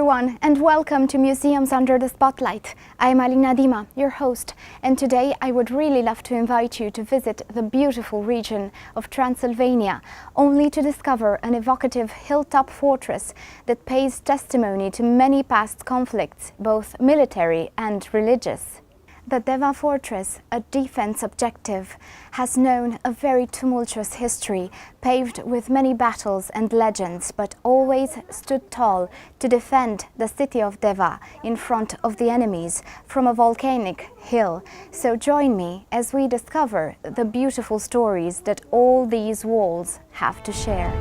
everyone, and welcome to Museums Under the Spotlight. I am Alina Dima, your host, and today I would really love to invite you to visit the beautiful region of Transylvania, only to discover an evocative hilltop fortress that pays testimony to many past conflicts, both military and religious. The Deva Fortress, a defense objective, has known a very tumultuous history, paved with many battles and legends, but always stood tall to defend the city of Deva in front of the enemies from a volcanic hill. So join me as we discover the beautiful stories that all these walls have to share.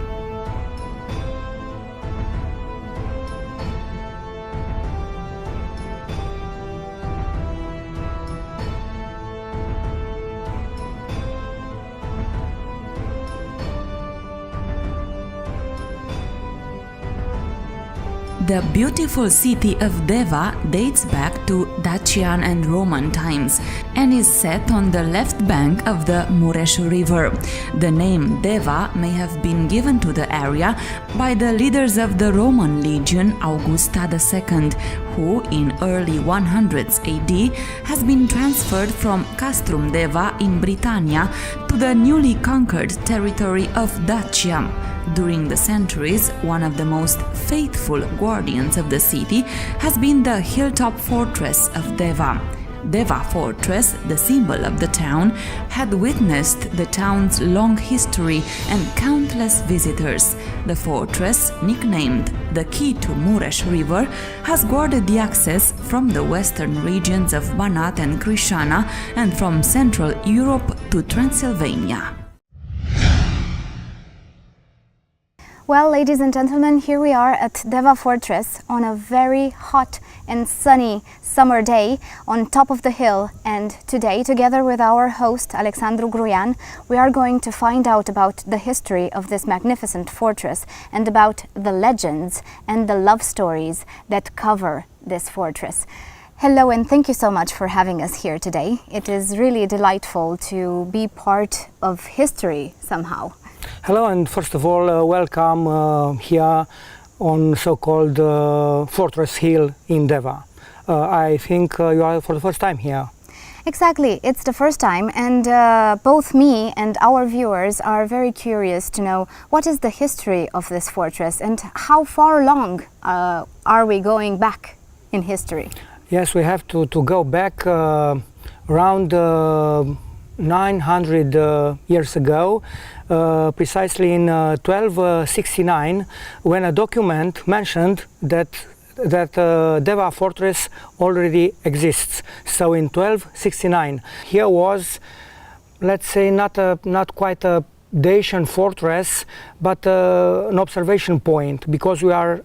The beautiful city of Deva dates back to Dacian and Roman times and is set on the left bank of the Mureș River. The name Deva may have been given to the area by the leaders of the Roman legion Augusta II, who in early 100s AD has been transferred from Castrum Deva in Britannia to the newly conquered territory of Dacia. During the centuries, one of the most faithful guardians of the city has been the hilltop fortress of Deva. Deva Fortress, the symbol of the town, had witnessed the town's long history and countless visitors. The fortress, nicknamed the Key to Mureș River, has guarded the access from the western regions of Banat and Crișana and from Central Europe to Transylvania. Well, ladies and gentlemen, here we are at Deva Fortress on a very hot and sunny summer day on top of the hill, and today, together with our host Alexandru Gruian, we are going to find out about the history of this magnificent fortress and about the legends and the love stories that cover this fortress. Hello, and thank you so much for having us here today. It is really delightful to be part of history somehow. Hello, and first of all, welcome here on so-called Fortress Hill in Deva. I think you are for the first time here. Exactly, it's the first time, and both me and our viewers are very curious to know what is the history of this fortress and how far along are we going back in history? Yes, we have to go back around 900 years ago, precisely in 1269, when a document mentioned that Deva Fortress already exists. So in 1269, here was, let's say, not quite a Dacian fortress, but an observation point, because we are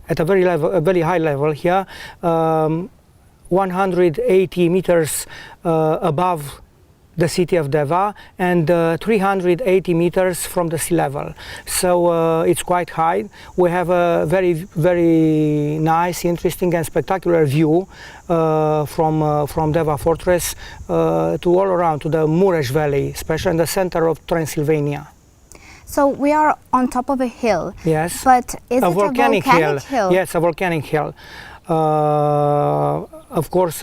at a very high level here, 180 meters above the city of Deva and 380 meters from the sea level. So it's quite high. We have a very nice, interesting and spectacular view from Deva Fortress to all around, to the Mureș Valley, especially in the center of Transylvania. So we are on top of a hill. Yes. But is it a volcanic hill? Yes, a volcanic hill. Of course,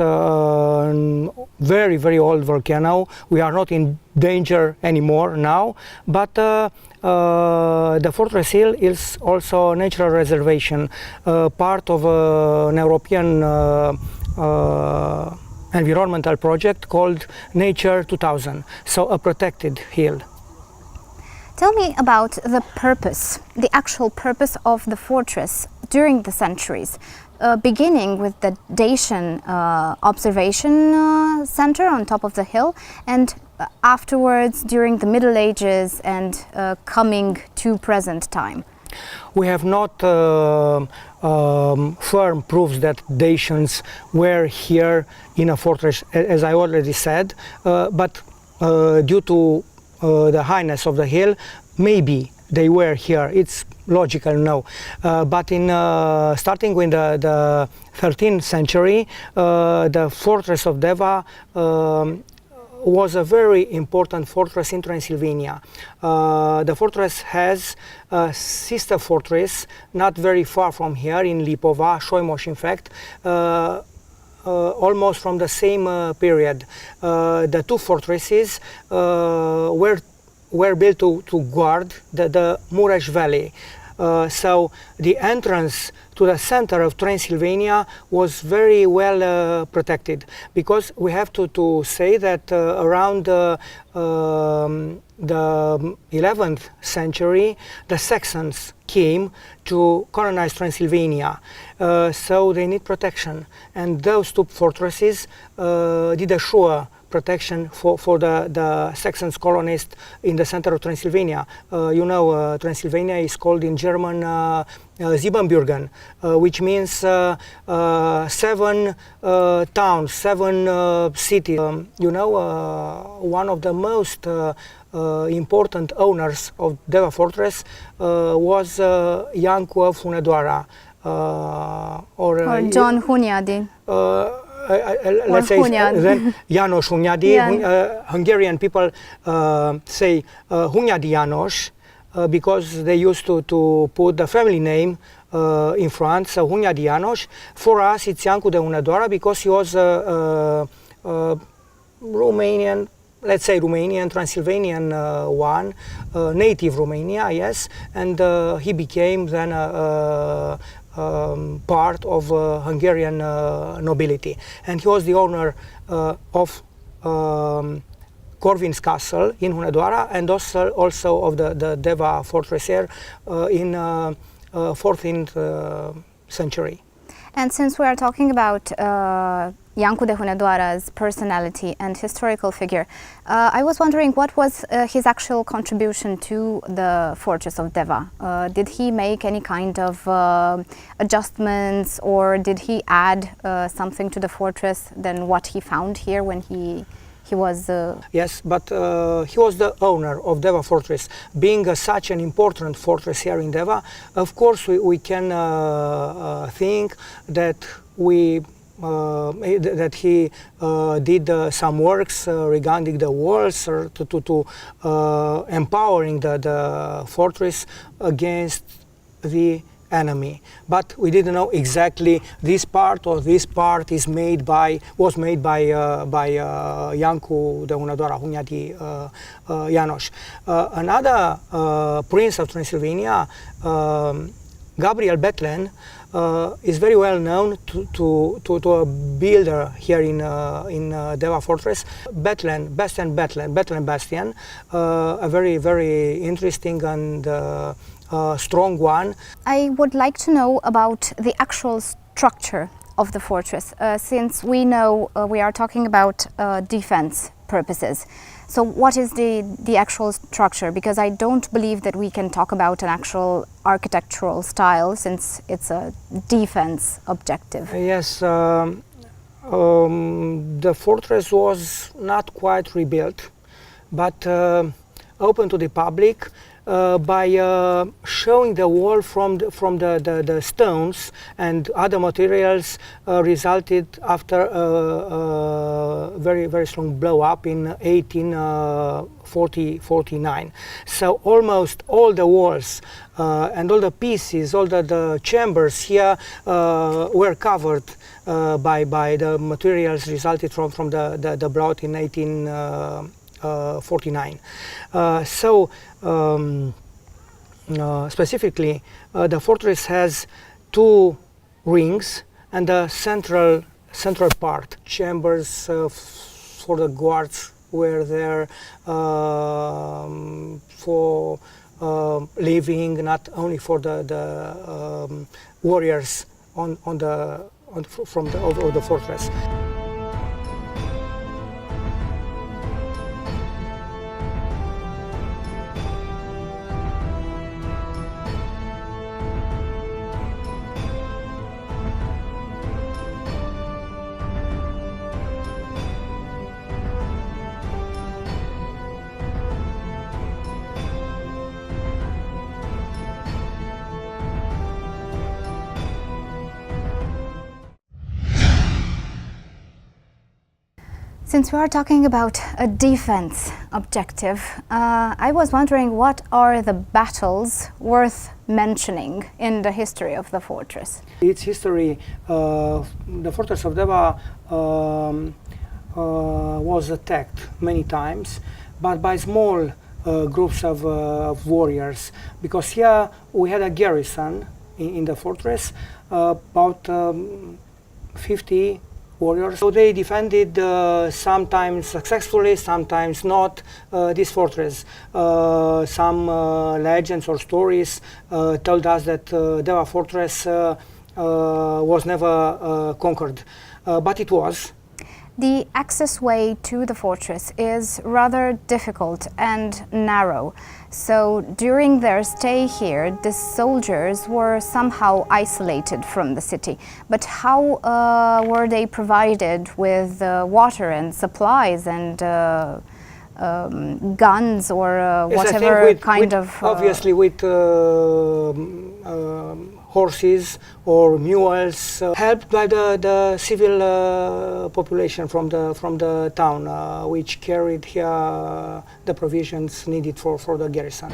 very old volcano. We are not in danger anymore now, but the Fortress Hill is also a natural reservation, part of an European environmental project called Nature 2000, so a protected hill. Tell me about the purpose, the actual purpose of the fortress during the centuries. Beginning with the Dacian observation center on top of the hill, and afterwards during the Middle Ages and coming to present time. We have not firm proofs that Dacians were here in a fortress, as I already said, but due to the highness of the hill, maybe they were here. It's logical, no. But in starting with the 13th century, the fortress of Deva was a very important fortress in Transylvania. The fortress has a sister fortress not very far from here in Lipova, Soimoș in fact, almost from the same period. The two fortresses were built to guard the Mureș Valley. So the entrance to the center of Transylvania was very well protected, because we have to say that around the 11th century the Saxons came to colonize Transylvania, so they need protection, and those two fortresses did assure protection for the Saxons colonists in the center of Transylvania. Transylvania is called in German Siebenbürgen, which means 7 towns, 7 cities. One of the most important owners of Deva Fortress was Iancu of Hunedoara, or John Hunyadi. Let's say then János Hunyadi. Hungarian people say Hunyadi János because they used to put the family name in front, so Hunyadi János. For us it's Iancu de Hunedoara because he was Romanian, let's say Romanian, Transylvanian one, native Romania, yes, and he became then part of Hungarian nobility, and he was the owner of Corvin's castle in Hunedoara, and also of the Deva Fortress here in 14th century. And since we are talking about Iancu de Hunedoara's personality and historical figure, I was wondering what was his actual contribution to the fortress of Deva. Did he make any kind of adjustments, or did he add something to the fortress than what he found here when he was... Yes, but he was the owner of Deva Fortress. Being such an important fortress here in Deva, of course we can think that that he did some works regarding the walls, or to empowering the fortress against the enemy. But we didn't know exactly this part or this part was made by Iancu de Hunedoara, Hunyadi János. Another prince of Transylvania, Gabriel Bethlen, is very well known to a builder here in Deva Fortress, Bastian, a very interesting and strong one. I would like to know about the actual structure of the fortress, since we know we are talking about defense purposes. So what is the actual structure? Because I don't believe that we can talk about an actual architectural style, since it's a defense objective. Yes, the fortress was not quite rebuilt, but open to the public by showing the wall from the stones and other materials resulted after a very strong blow up in 1849. So almost all the walls and all the pieces, all the chambers here were covered by the materials resulted from the blowout in 1849. Specifically, the fortress has 2 rings and a central part. Chambers for the guards were there for living, not only for the warriors of the fortress. Since we are talking about a defense objective, I was wondering what are the battles worth mentioning in the history of the fortress? Its history, the fortress of Deva was attacked many times, but by small groups of warriors, because here we had a garrison in the fortress, about 50 warriors. So they defended sometimes successfully, sometimes not, this fortress. Some legends or stories told us that Deva Fortress was never conquered, but it was. The access way to the fortress is rather difficult and narrow. So during their stay here, the soldiers were somehow isolated from the city. But how were they provided with water and supplies and guns or Yes, whatever with, kind of... obviously with horses or mules, helped by the civil population from the town, which carried here the provisions needed for the garrison.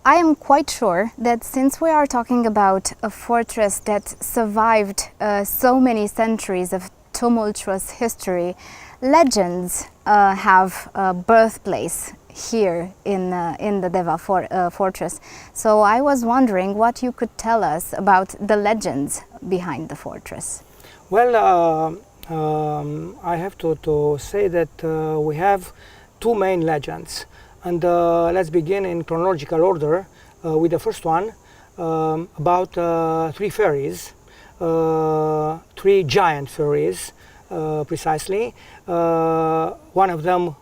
I am quite sure that since we are talking about a fortress that survived so many centuries of tumultuous history, legends have a birthplace here in the Deva Fortress. So I was wondering what you could tell us about the legends behind the fortress. Well, I have to say that we have two main legends. And let's begin in chronological order with the first one, about three fairies, three giant fairies, precisely. One of them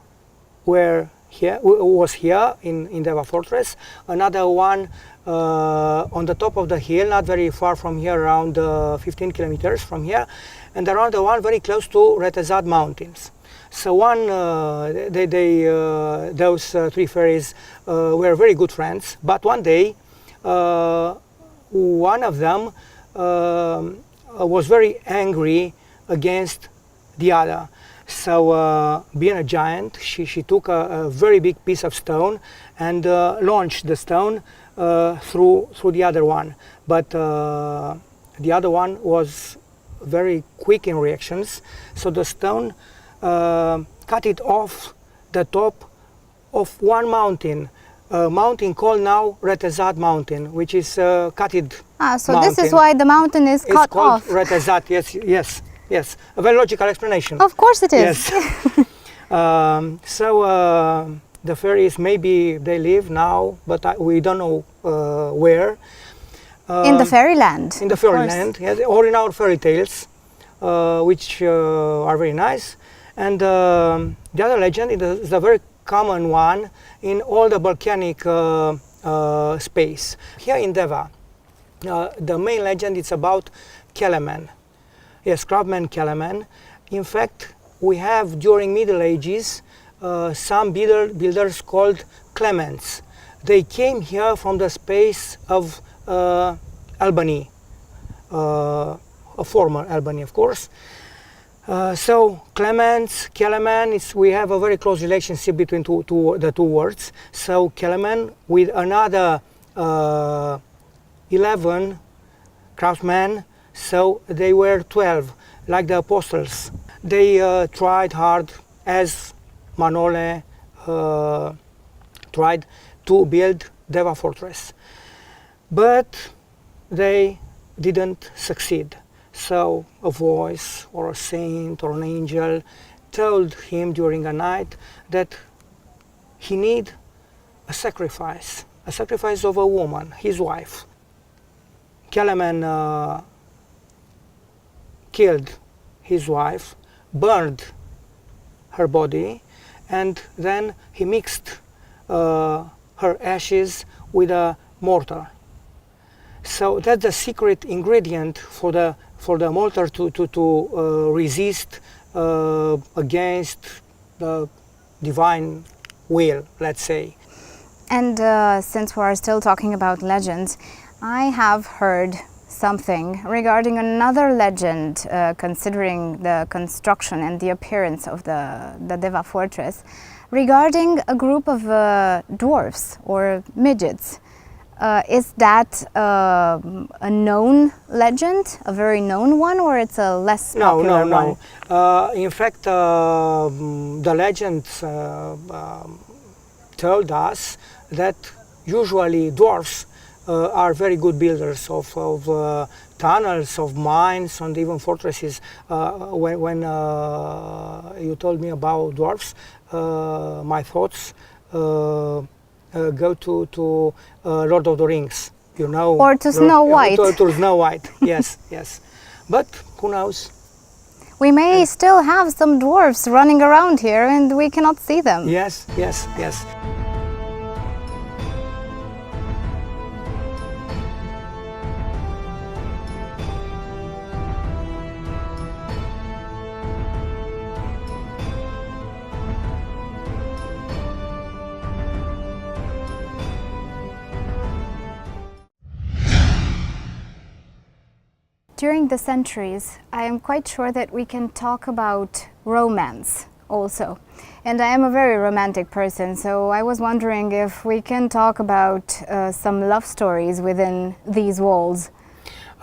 was here in Deva Fortress. Another one on the top of the hill, not very far from here, around 15 kilometers from here, and another one very close to Retezat Mountains. So those three fairies were very good friends, but one day one of them was very angry against the other. So being a giant, she took a very big piece of stone and launched the stone through the other one. But the other one was very quick in reactions, so the stone cut it off the top of one mountain, a mountain called now Retezat Mountain, which is cutted so mountain. This is why the mountain is cut off. It's called Retezat, yes. A very logical explanation. Of course it is. Yes. So the fairies, maybe they live now, but we don't know where. In the fairyland. In the fairyland, yes, or in our fairy tales, which are very nice. And the other legend is a very common one in all the volcanic space. Here in Deva, the main legend is about Kelemen. Yes, craftsman Kelemen. In fact, we have during Middle Ages some builders called Clements. They came here from the space of Albany, a former Albany, of course. So Clements, Kelemen, we have a very close relationship between the two words. So Kelemen with another 11 craftsmen, so they were 12, like the apostles. They tried hard, as Manole tried to build Deva Fortress, but they didn't succeed. So a voice or a saint or an angel told him during a night that he need a sacrifice of a woman, his wife. Kelemen killed his wife, burned her body, and then he mixed her ashes with a mortar. So that's the secret ingredient for the mortar to resist against the divine will, let's say. And since we are still talking about legends, I have heard something regarding another legend considering the construction and the appearance of the Deva Fortress, regarding a group of dwarfs or midgets. Is that a known legend, a very known one, or it's a less popular one? No. In fact, the legends told us that usually dwarfs are very good builders of tunnels, of mines, and even fortresses. When you told me about dwarfs, my thoughts go to Lord of the Rings, you know. Or to Snow White. To Snow White, yes, yes. But who knows? We may still have some dwarfs running around here and we cannot see them. Yes, yes, yes. During the centuries, I am quite sure that we can talk about romance also. And I am a very romantic person, so I was wondering if we can talk about some love stories within these walls.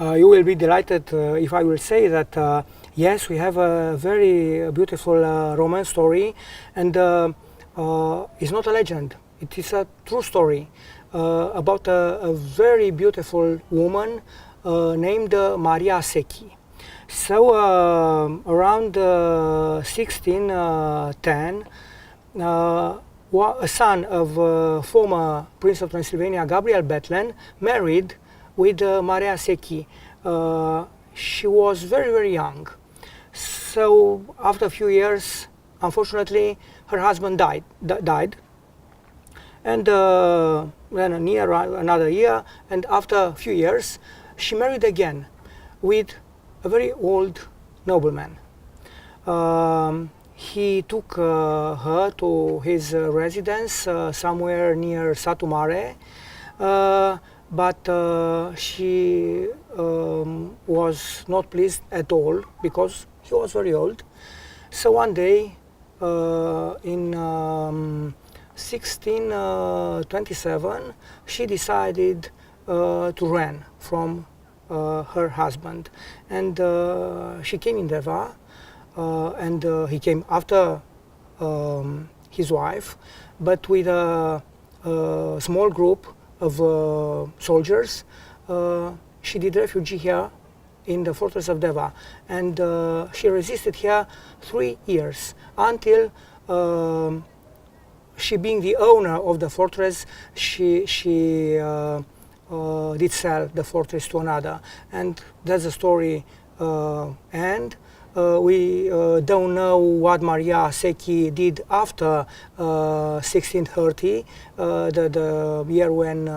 You will be delighted if I will say that yes, we have a very beautiful romance story, and it's not a legend, it is a true story about a very beautiful woman named Maria Secchi. So around 1610, a son of former Prince of Transylvania, Gabriel Bethlen, married with Maria Secchi. She was very, very young. So after a few years, unfortunately, her husband died. And then another year, and after a few years, she married again with a very old nobleman. He took her to his residence somewhere near Satu Mare, but she was not pleased at all because he was very old. So one day in 1627, she decided to run from her husband, and she came in Deva, and he came after his wife, but with a small group of soldiers. She did refugee here in the fortress of Deva, and she resisted here 3 years until she, being the owner of the fortress, she did sell the fortress to another, and that's the story end. We don't know what Maria Secchi did after 1630, the year when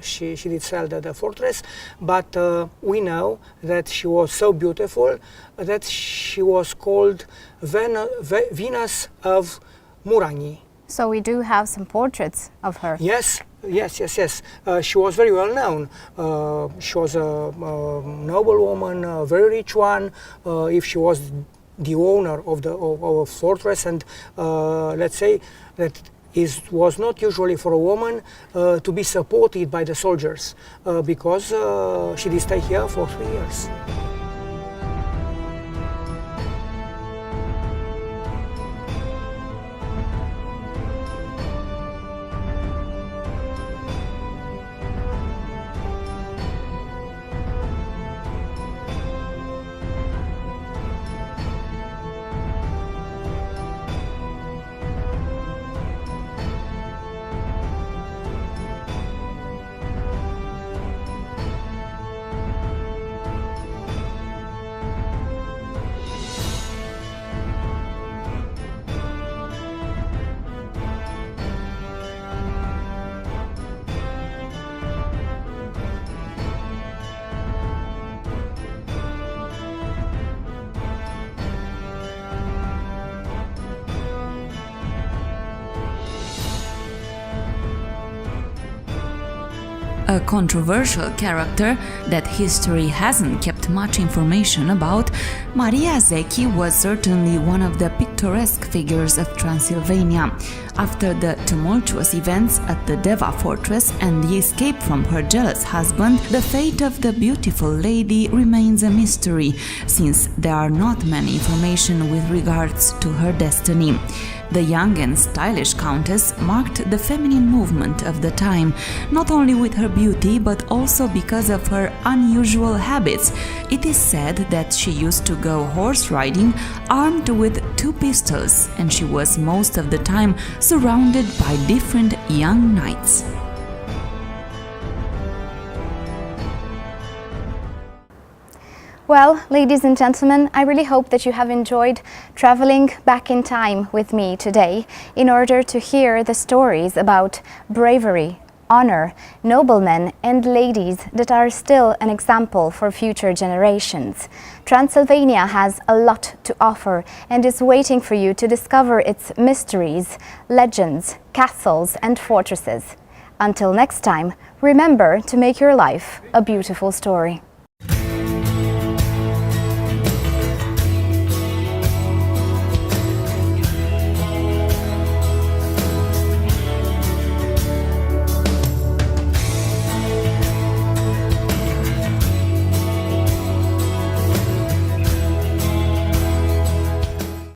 she did sell the fortress, but we know that she was so beautiful that she was called Venus of Murani. So we do have some portraits of her. Yes. She was very well known. She was a noblewoman, a very rich one. If she was the owner of a fortress, and let's say that it was not usually for a woman to be supported by the soldiers because she did stay here for 3 years. a controversial character that history hasn't kept much information about, Maria Zecchi was certainly one of the picturesque figures of Transylvania. After the tumultuous events at the Deva Fortress and the escape from her jealous husband, the fate of the beautiful lady remains a mystery, since there are not many information with regards to her destiny. The young and stylish countess marked the feminine movement of the time, not only with her beauty but also because of her unusual habits. It is said that she used to go horse riding armed with 2 pistols, and she was most of the time surrounded by different young knights. Well, ladies and gentlemen, I really hope that you have enjoyed traveling back in time with me today in order to hear the stories about bravery, honor, noblemen and ladies that are still an example for future generations. Transylvania has a lot to offer and is waiting for you to discover its mysteries, legends, castles and fortresses. Until next time, remember to make your life a beautiful story.